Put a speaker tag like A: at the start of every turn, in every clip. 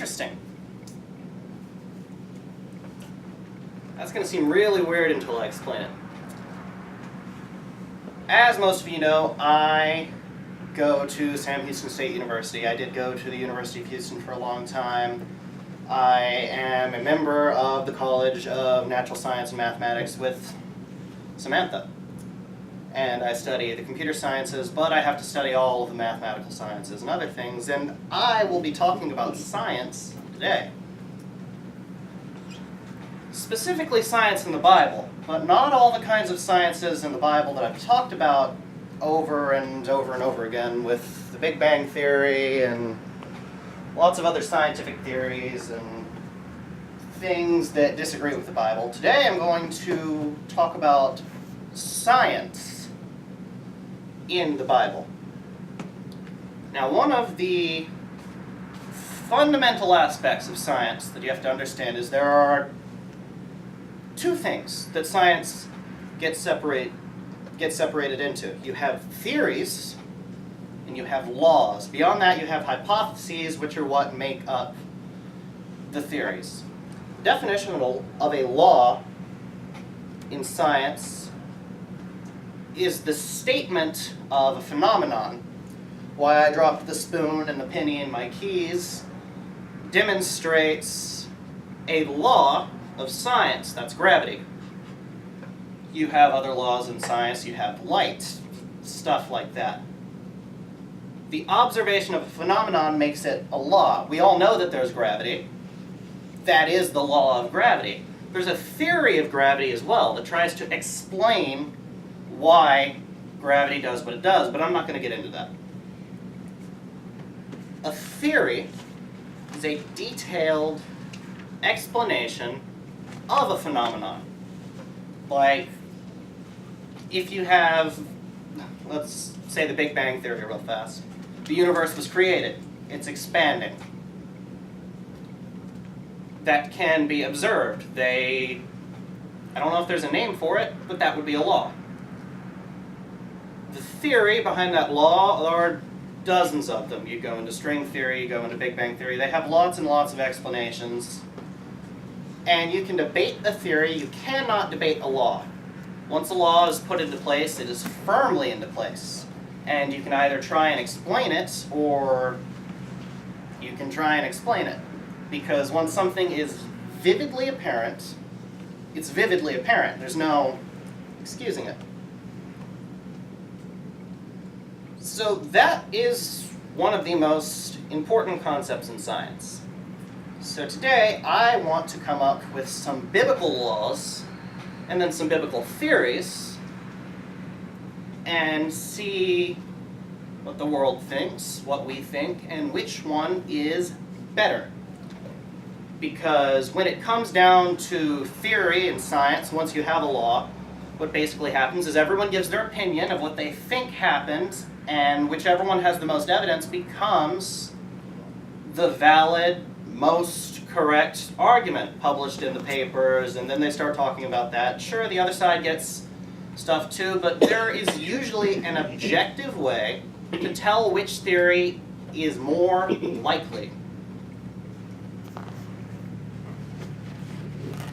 A: interesting. That's going to seem really weird until I explain it. As most of you know, I go to Sam Houston State University. I did go to the University of Houston for a long time. I am a member of the College of Natural Science and Mathematics with Samantha. And I study the computer sciences, but I have to study all of the mathematical sciences and other things, and I will be talking about science today. Specifically science in the Bible, but not all the kinds of sciences in the Bible that I've talked about over and over and over again with the Big Bang Theory and lots of other scientific theories and things that disagree with the Bible. Today I'm going to talk about science in the Bible. Now, one of the fundamental aspects of science that you have to understand is there are two things that science gets separated into. You have theories and you have laws. Beyond that, you have hypotheses, which are what make up the theories. The definition of a law in science is the statement of a phenomenon. Why I dropped the spoon and the penny in my keys demonstrates a law of science, that's gravity. You have other laws in science, you have light, stuff like that. The observation of a phenomenon makes it a law. We all know that there's gravity. That is the law of gravity. There's a theory of gravity as well that tries to explain why gravity does what it does, but I'm not going to get into that. A theory is a detailed explanation of a phenomenon. Like, if you have, let's say the Big Bang Theory real fast. The universe was created. It's expanding. That can be observed. I don't know if there's a name for it, but that would be a law. The theory behind that law, there are dozens of them. You go into string theory, you go into Big Bang Theory. They have lots and lots of explanations. And you can debate a theory, you cannot debate a law. Once a law is put into place, it is firmly into place. And you can either try and explain it, or you can try and explain it. Because once something is vividly apparent, it's vividly apparent. There's no excusing it. So that is one of the most important concepts in science. So today I want to come up with some biblical laws and then some biblical theories and see what the world thinks, what we think, and which one is better. Because when it comes down to theory and science, once you have a law, what basically happens is everyone gives their opinion of what they think happened, and whichever one has the most evidence becomes the valid, most correct argument published in the papers, and then they start talking about that. Sure, the other side gets stuff too, but there is usually an objective way to tell which theory is more likely.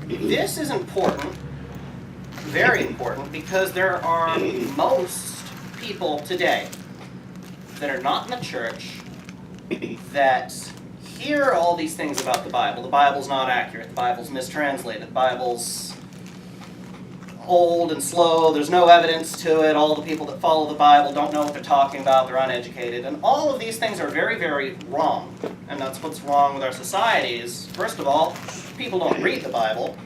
A: This is important, very important, because there are most people today that are not in the church that hear all these things about the Bible. The Bible's not accurate, the Bible's mistranslated, the Bible's old and slow, there's no evidence to it, all the people that follow the Bible don't know what they're talking about, they're uneducated, and all of these things are very, very wrong. And that's what's wrong with our society is, first of all, people don't read the Bible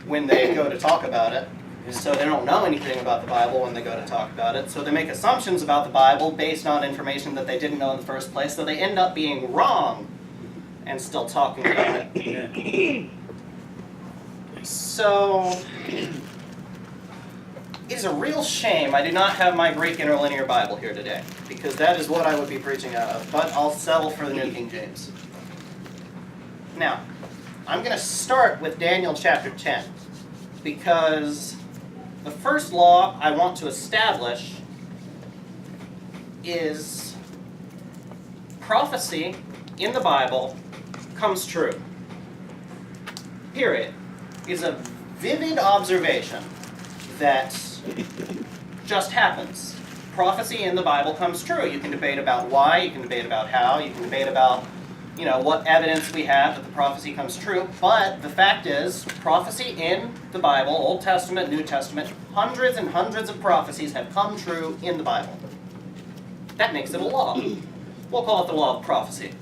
A: when they go to talk about it, so they don't know anything about the Bible when they go to talk about it, so they make assumptions about the Bible based on information that they didn't know in the first place, so they end up being wrong and still talking about it. So, it is a real shame I do not have my Greek Interlinear Bible here today, because that is what I would be preaching out of, but I'll settle for the New King James. Now, I'm going to start with Daniel chapter 10, because the first law I want to establish is prophecy in the Bible comes true. Period. Is a vivid observation that just happens. Prophecy in the Bible comes true. You can debate about why, you can debate about how, you can debate about, what evidence we have that the prophecy comes true, but the fact is, prophecy in the Bible, Old Testament, New Testament, hundreds and hundreds of prophecies have come true in the Bible. That makes it a law. We'll call it the law of prophecy.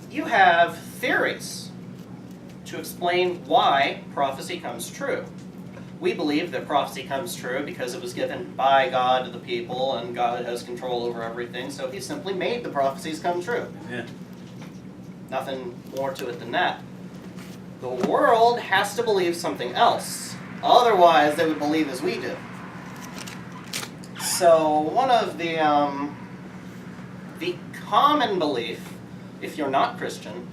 A: You have theories to explain why prophecy comes true. We believe that prophecy comes true because it was given by God to the people, and God has control over everything, so he simply made the prophecies come true.
B: Yeah.
A: Nothing more to it than that. The world has to believe something else. Otherwise, they would believe as we do. So, one of the common belief, if you're not Christian,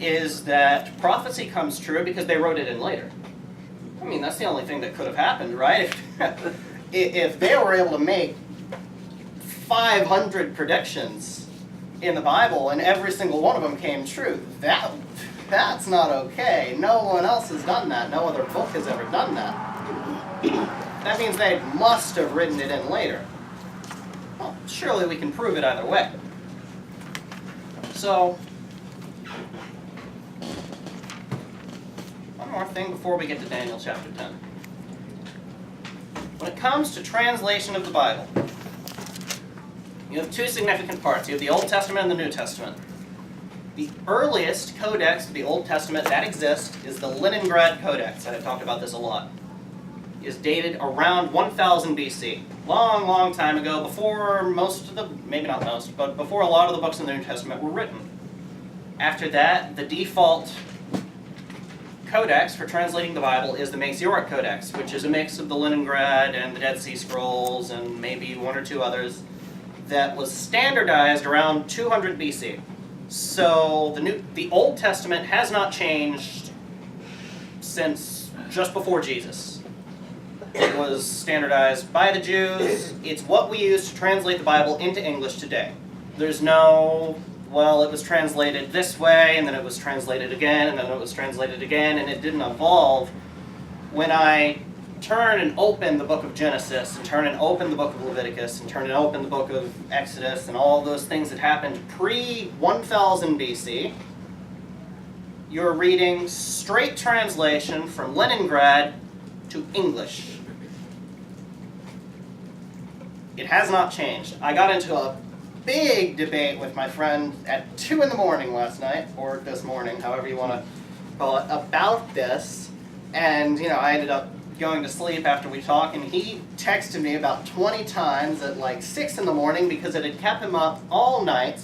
A: is that prophecy comes true because they wrote it in later. I mean, that's the only thing that could have happened, right? If they were able to make 500 predictions in the Bible and every single one of them came true, that's not okay. No one else has done that. No other book has ever done that. That means they must have written it in later. Well, surely we can prove it either way. So, one more thing before we get to Daniel chapter 10. When it comes to translation of the Bible, you have two significant parts. You have the Old Testament and the New Testament. The earliest codex of the Old Testament that exists is the Leningrad Codex. I've talked about this a lot. It is dated around 1000 BC. Long, long time ago, before most of the, maybe not most, but before a lot of the books in the New Testament were written. After that, the default codex for translating the Bible is the Masoretic Codex, which is a mix of the Leningrad and the Dead Sea Scrolls and maybe one or two others, that was standardized around 200 BC. So the Old Testament has not changed since just before Jesus. It was standardized by the Jews. It's what we use to translate the Bible into English today. There's no, well, it was translated this way, and then it was translated again, and then it was translated again, and it didn't evolve. When I turn and open the book of Genesis, and turn and open the book of Leviticus, and turn and open the book of Exodus, and all those things that happened pre-1000 BC, you're reading straight translation from Leningrad to English. It has not changed. I got into a big debate with my friend at 2 in the morning last night, or this morning, however you want to call it, about this. And, I ended up going to sleep after we talked, and he texted me about 20 times at like 6 in the morning because it had kept him up all night,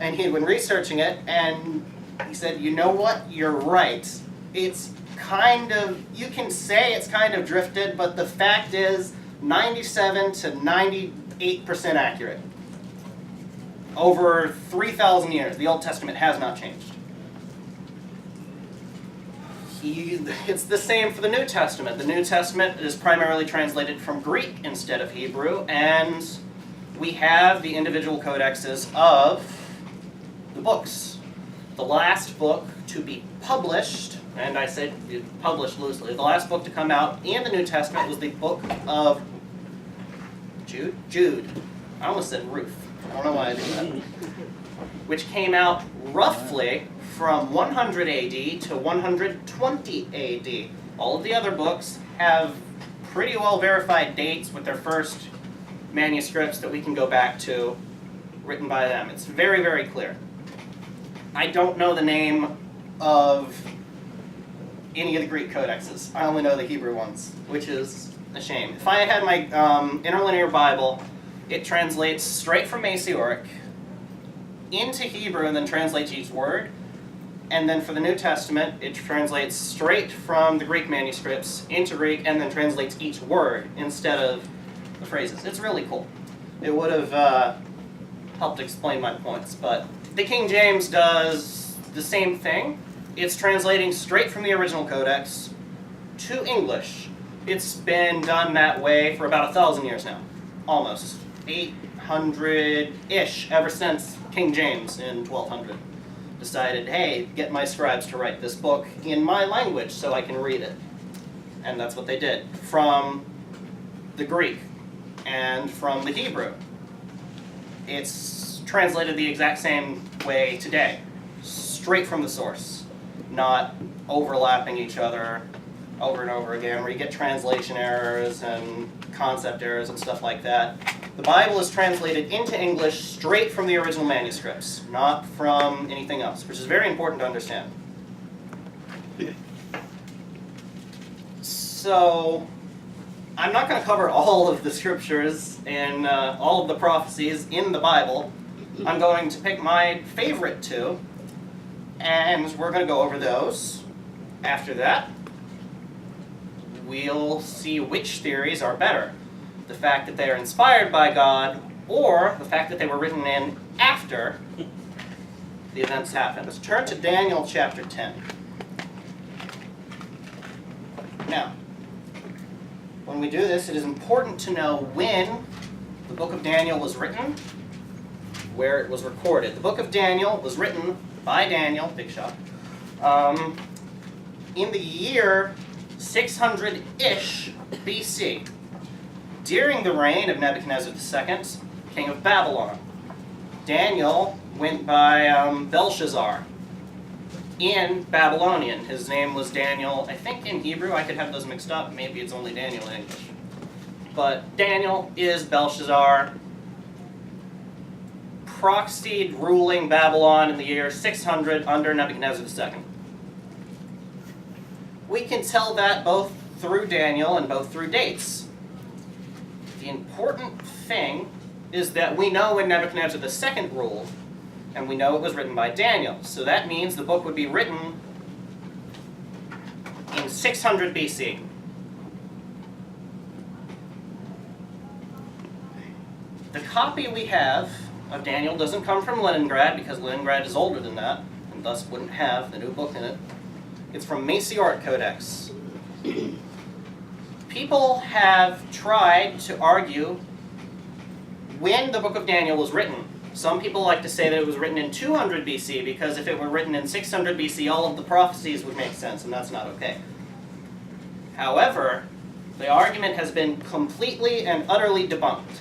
A: and he had been researching it, and he said, you know what, you're right. It's kind of, you can say it's kind of drifted, but the fact is 97 to 98% accurate. Over 3,000 years, the Old Testament has not changed. It's the same for the New Testament. The New Testament is primarily translated from Greek instead of Hebrew, and we have the individual codexes of the books. The last book to be published, and I said published loosely, the last book to come out in the New Testament was the book of Jude. I almost said Ruth. I don't know why I did that. Which came out roughly from 100 AD to 120 AD. All of the other books have pretty well verified dates with their first manuscripts that we can go back to, written by them. It's very, very clear. I don't know the name of any of the Greek codexes. I only know the Hebrew ones, which is a shame. If I had my interlinear Bible, it translates straight from Masoretic into Hebrew and then translates each word. And then for the New Testament, it translates straight from the Greek manuscripts into Greek and then translates each word instead of the phrases. It's really cool. It would have helped explain my points. But the King James does the same thing. It's translating straight from the original codex to English. It's been done that way for about 1,000 years now. Almost. 800-ish, ever since King James in 1200 decided, hey, get my scribes to write this book in my language so I can read it. And that's what they did, from the Greek and from the Hebrew. It's translated the exact same way today, straight from the source, not overlapping each other over and over again, where you get translation errors and concept errors and stuff like that. The Bible is translated into English straight from the original manuscripts, not from anything else, which is very important to understand. So, I'm not going to cover all of the scriptures and all of the prophecies in the Bible. I'm going to pick my favorite two, and we're going to go over those. After that, we'll see which theories are better. The fact that they are inspired by God, or the fact that they were written in after the events happened. Let's turn to Daniel chapter 10. Now, when we do this, it is important to know when the book of Daniel was written, where it was recorded. The book of Daniel was written by Daniel, big shot, in the year 600-ish BC, during the reign of Nebuchadnezzar II, king of Babylon. Daniel went by Belshazzar in Babylonian. His name was Daniel, I think in Hebrew. I could have those mixed up. Maybe it's only Daniel in English. But Daniel is Belshazzar, proxied ruling Babylon in the year 600 under Nebuchadnezzar II. We can tell that both through Daniel and both through dates. The important thing is that we know when Nebuchadnezzar II ruled, and we know it was written by Daniel. So that means the book would be written in 600 BC. The copy we have of Daniel doesn't come from Leningrad, because Leningrad is older than that, and thus wouldn't have the new book in it. It's from Masorete Codex. People have tried to argue when the book of Daniel was written. Some people like to say that it was written in 200 BC, because if it were written in 600 BC, all of the prophecies would make sense, and that's not okay. However, the argument has been completely and utterly debunked,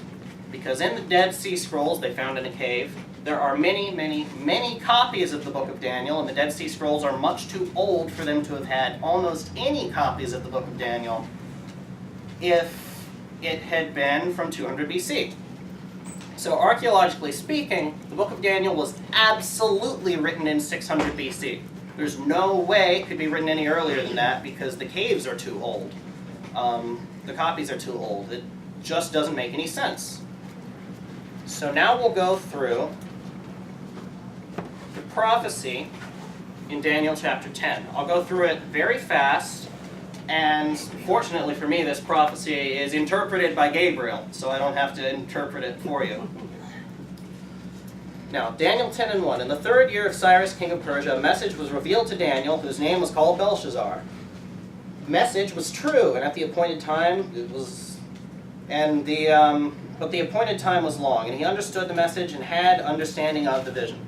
A: because in the Dead Sea Scrolls they found in a cave, there are many, many, many copies of the book of Daniel, and the Dead Sea Scrolls are much too old for them to have had almost any copies of the book of Daniel if it had been from 200 BC. So archaeologically speaking, the book of Daniel was absolutely written in 600 BC. There's no way it could be written any earlier than that, because the caves are too old. The copies are too old. It just doesn't make any sense. So now we'll go through the prophecy in Daniel chapter 10. I'll go through it very fast, and fortunately for me, this prophecy is interpreted by Gabriel, so I don't have to interpret it for you. Now, Daniel 10:1. In the 3rd year of Cyrus, king of Persia, a message was revealed to Daniel, whose name was called Belshazzar. The message was true, and at the appointed time it was, but the appointed time was long, and he understood the message and had understanding of the vision.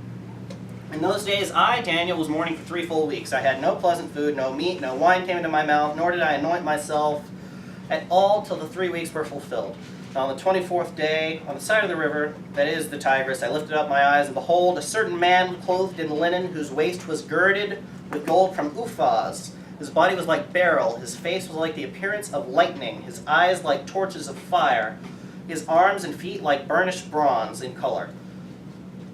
A: In those days, I, Daniel, was mourning for 3 full weeks. I had no pleasant food, no meat, no wine came into my mouth, nor did I anoint myself at all till the 3 weeks were fulfilled. And on the 24th day, on the side of the river, that is the Tigris, I lifted up my eyes, and behold, a certain man clothed in linen, whose waist was girded with gold from Uphaz. His body was like beryl, his face was like the appearance of lightning, his eyes like torches of fire, his arms and feet like burnished bronze in color,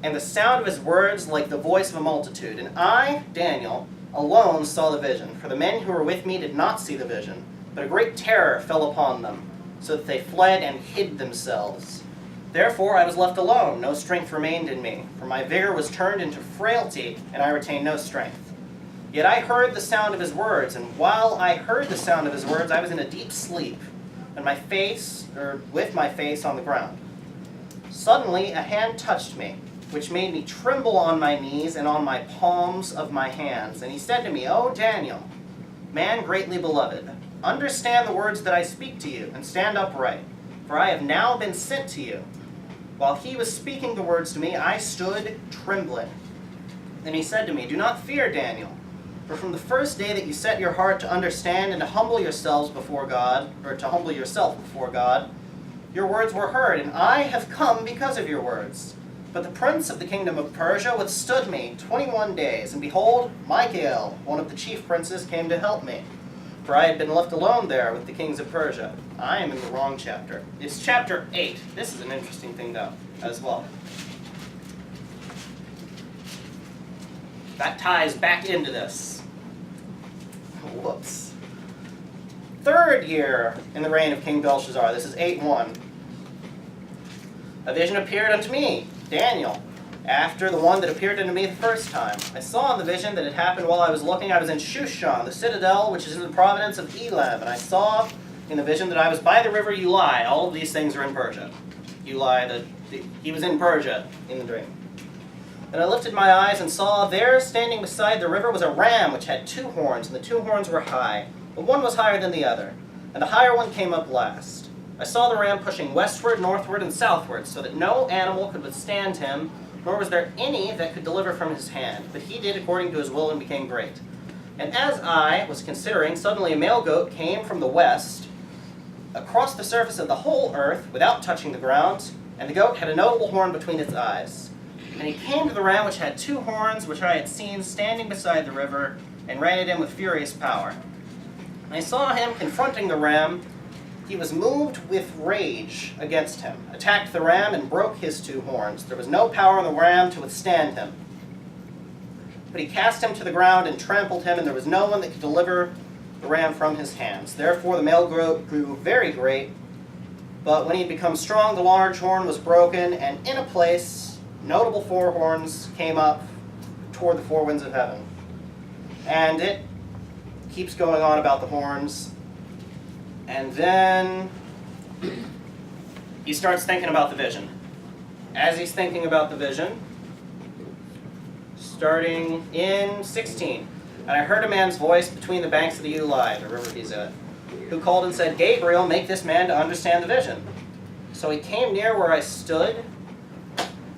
A: and the sound of his words like the voice of a multitude. And I, Daniel, alone saw the vision, for the men who were with me did not see the vision, but a great terror fell upon them, so that they fled and hid themselves. Therefore I was left alone, no strength remained in me, for my vigor was turned into frailty, and I retained no strength. Yet I heard the sound of his words, and while I heard the sound of his words, I was in a deep sleep, and with my face on the ground. Suddenly a hand touched me, which made me tremble on my knees and on my palms of my hands. And he said to me, O Daniel, man greatly beloved, understand the words that I speak to you, and stand upright, for I have now been sent to you. While he was speaking the words to me, I stood trembling. Then he said to me, "Do not fear, Daniel, for from the first day that you set your heart to understand and to humble yourselves before God, or to humble yourself before God, your words were heard, and I have come because of your words. But the prince of the kingdom of Persia withstood me 21 days, and behold, Michael, one of the chief princes, came to help me. For I had been left alone there with the kings of Persia." I am in the wrong chapter. It's chapter 8. This is an interesting thing, though, as well. That ties back into this. Whoops. Third year in the reign of King Belshazzar. This is 8:1. "A vision appeared unto me, Daniel, after the one that appeared unto me the first time. I saw in the vision that it happened while I was looking. I was in Shushan, the citadel, which is in the province of Elam, and I saw in the vision that I was by the river Ulai." All of these things are in Persia. Ulai, he was in Persia in the dream. "And I lifted my eyes and saw there, standing beside the river, was a ram which had 2 horns, and the 2 horns were high, but one was higher than the other, and the higher one came up last. I saw the ram pushing westward, northward, and southward, so that no animal could withstand him, nor was there any that could deliver from his hand. But he did according to his will and became great. And as I was considering, suddenly a male goat came from the west, across the surface of the whole earth, without touching the ground, and the goat had a notable horn between its eyes. And he came to the ram which had 2 horns, which I had seen standing beside the river, and ran at him with furious power. And I saw him confronting the ram. He was moved with rage against him, attacked the ram, and broke his 2 horns. There was no power in the ram to withstand him. But he cast him to the ground and trampled him, and there was no one that could deliver the ram from his hands. Therefore the male goat grew very great, but when he had become strong, the large horn was broken, and in a place notable 4 horns came up toward the 4 winds of heaven." And it keeps going on about the horns. And then he starts thinking about the vision. As he's thinking about the vision, starting in 16, "And I heard a man's voice between the banks of the Ulai," the river he's at, "who called and said, 'Gabriel, make this man to understand the vision.' So he came near where I stood,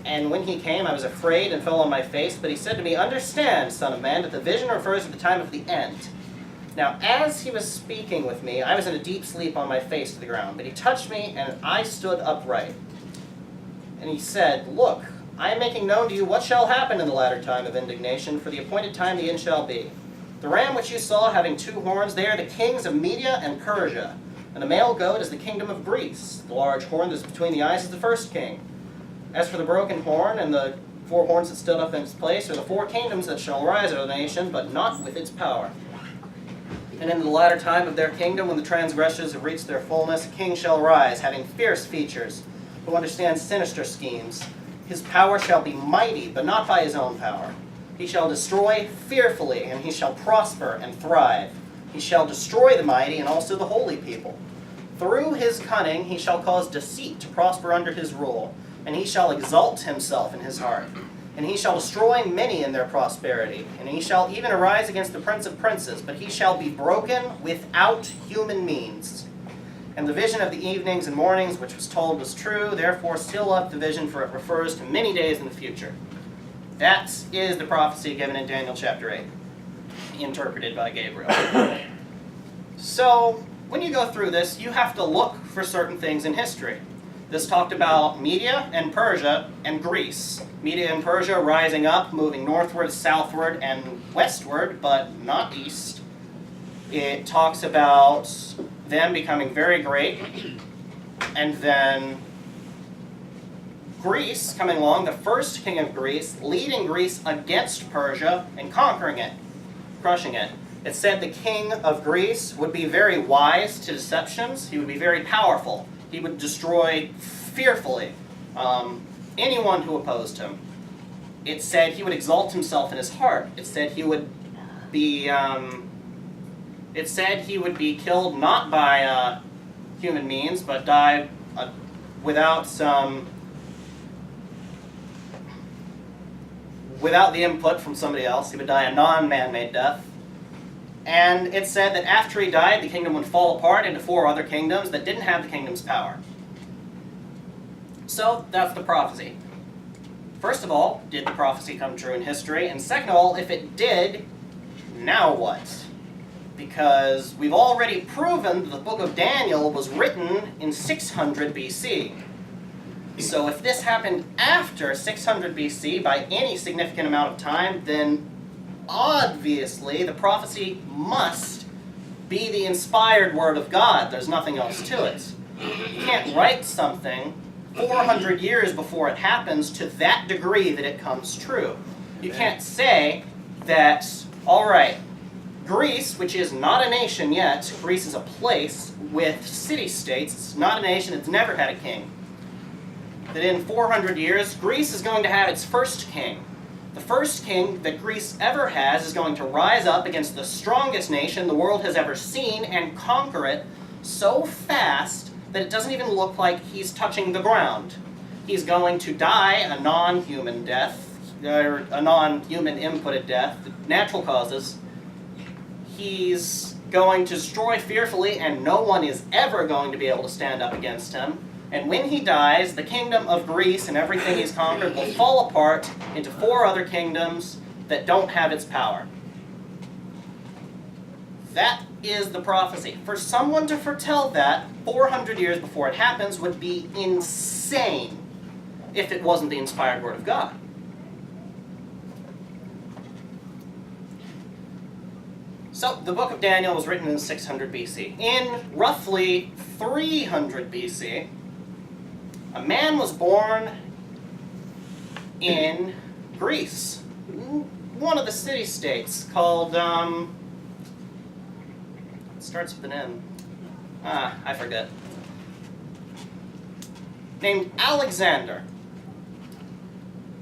A: and when he came, I was afraid and fell on my face. But he said to me, 'Understand, son of man, that the vision refers to the time of the end.' Now, as he was speaking with me, I was in a deep sleep on my face to the ground. But he touched me, and I stood upright. And he said, 'Look, I am making known to you what shall happen in the latter time of indignation, for the appointed time the end shall be. The ram which you saw having 2 horns, they are the kings of Media and Persia. And the male goat is the kingdom of Greece. The large horn that is between the eyes is the first king. As for the broken horn and the 4 horns that stood up in its place, are the 4 kingdoms that shall rise out of the nation, but not with its power. And in the latter time of their kingdom, when the transgressors have reached their fullness, a king shall rise, having fierce features, who understands sinister schemes. His power shall be mighty, but not by his own power. He shall destroy fearfully, and he shall prosper and thrive. He shall destroy the mighty and also the holy people. Through his cunning he shall cause deceit to prosper under his rule, and he shall exalt himself in his heart. And he shall destroy many in their prosperity, and he shall even arise against the prince of princes, but he shall be broken without human means. And the vision of the evenings and mornings which was told was true, therefore seal up the vision, for it refers to many days in the future." That is the prophecy given in Daniel chapter 8, interpreted by Gabriel. So, when you go through this, you have to look for certain things in history. This talked about Media and Persia and Greece. Media and Persia rising up, moving northward, southward, and westward, but not east. It talks about them becoming very great, and then Greece coming along, the first king of Greece, leading Greece against Persia and conquering it, crushing it. It said the king of Greece would be very wise to deceptions. He would be very powerful. He would destroy fearfully anyone who opposed him. It said he would exalt himself in his heart. It said he would be killed not by human means, but die without the input from somebody else. He would die a non-man-made death. And it said that after he died, the kingdom would fall apart into 4 other kingdoms that didn't have the kingdom's power. So that's the prophecy. First of all, did the prophecy come true in history? And second of all, if it did, now what? Because we've already proven that the book of Daniel was written in 600 BC. So if this happened after 600 BC by any significant amount of time, then obviously the prophecy must be the inspired word of God. There's nothing else to it. You can't write something 400 years before it happens to that degree that it comes true. You can't say that, all right, Greece, which is not a nation yet, Greece is a place with city-states, it's not a nation, it's never had a king, that in 400 years, Greece is going to have its first king. The first king that Greece ever has is going to rise up against the strongest nation the world has ever seen and conquer it so fast that it doesn't even look like he's touching the ground. He's going to die a non-human death, or a non-human inputted death, natural causes. He's going to destroy fearfully, and no one is ever going to be able to stand up against him. And when he dies, the kingdom of Greece and everything he's conquered will fall apart into 4 other kingdoms that don't have its power. That is the prophecy. For someone to foretell that 400 years before it happens would be insane if it wasn't the inspired word of God. So, the book of Daniel was written in 600 BC. In roughly 300 BC, a man was born in Greece, one of the city-states called, it starts with an M. I forget. Named Alexander.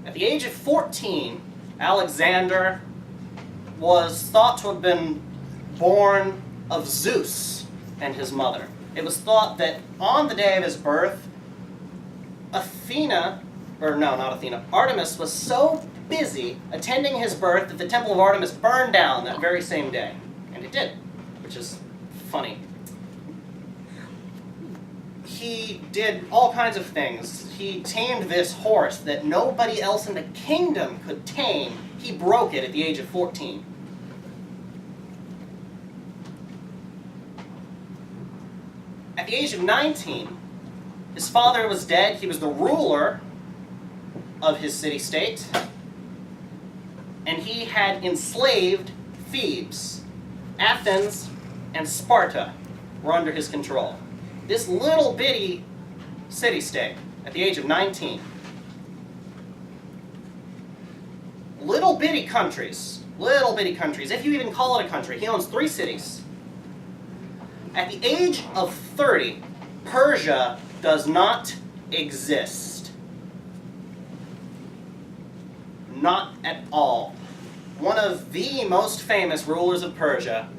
A: At the age of 14, Alexander was thought to have been born of Zeus and his mother. It was thought that on the day of his birth, Artemis was so busy attending his birth that the temple of Artemis burned down that very same day. And it did, which is funny. He did all kinds of things. He tamed this horse that nobody else in the kingdom could tame. He broke it at the age of 14. At the age of 19, his father was dead. He was the ruler of his city-state. And he had enslaved Thebes. Athens and Sparta were under his control. This little bitty city-state at the age of 19. Little bitty countries, if you even call it a country. He owns 3 cities. At the age of 30, Persia does not exist. Not at all. One of the most famous rulers of Persia.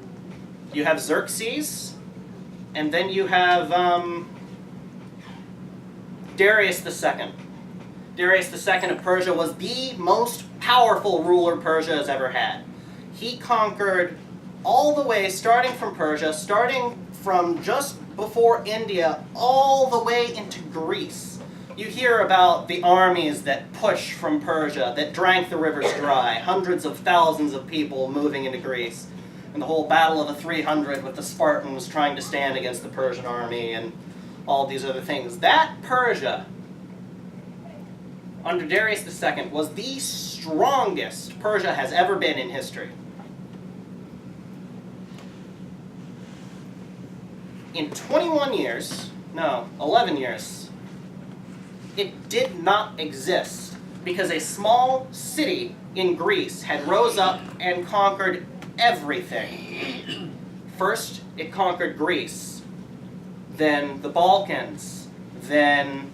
A: You have Xerxes, and then you have Darius II. Darius II of Persia was the most powerful ruler Persia has ever had. He conquered all the way, starting from Persia, starting from just before India, all the way into Greece. You hear about the armies that pushed from Persia, that drank the rivers dry, hundreds of thousands of people moving into Greece, and the whole Battle of the 300 with the Spartans trying to stand against the Persian army, and all these other things. That Persia, under Darius II, was the strongest Persia has ever been in history. In 11 years, it did not exist because a small city in Greece had rose up and conquered everything. First, it conquered Greece, then the Balkans, then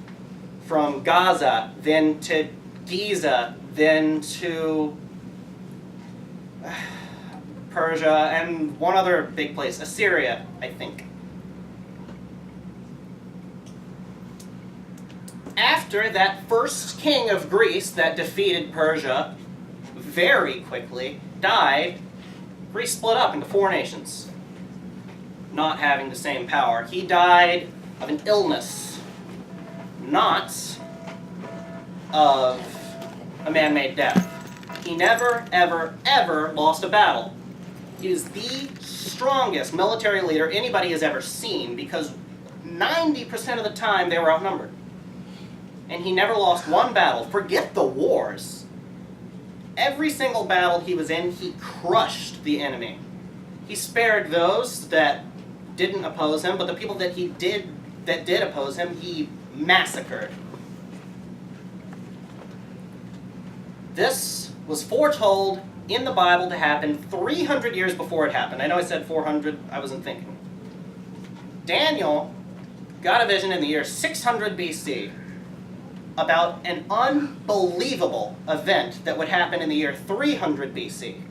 A: from Gaza, then to Giza, then to Persia, and one other big place, Assyria, I think. After that first king of Greece that defeated Persia very quickly died, Greece split up into 4 nations, not having the same power. He died of an illness, not of a man-made death. He never, ever, ever lost a battle. He is the strongest military leader anybody has ever seen because 90% of the time they were outnumbered. And he never lost one battle. Forget the wars. Every single battle he was in, he crushed the enemy. He spared those that didn't oppose him, but the people that did oppose him, he massacred. This was foretold in the Bible to happen 300 years before it happened. I know I said 400, I wasn't thinking. Daniel got a vision in the year 600 BC about an unbelievable event that would happen in the year 300 BC.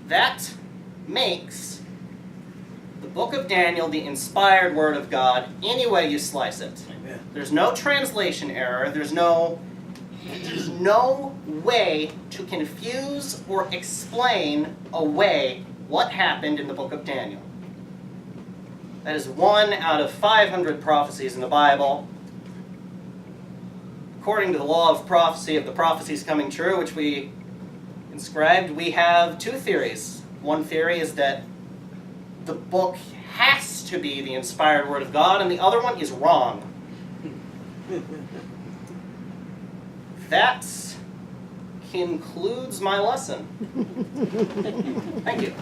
A: That makes the book of Daniel the inspired word of God any way you slice it.
B: Amen.
A: There's no translation error. There's no way to confuse or explain away what happened in the book of Daniel. That is 1 out of 500 prophecies in the Bible. According to the law of prophecy, of the prophecies coming true, which we inscribed, we have two theories. One theory is that the book has to be the inspired word of God, and the other one is wrong. That concludes my lesson. Thank you.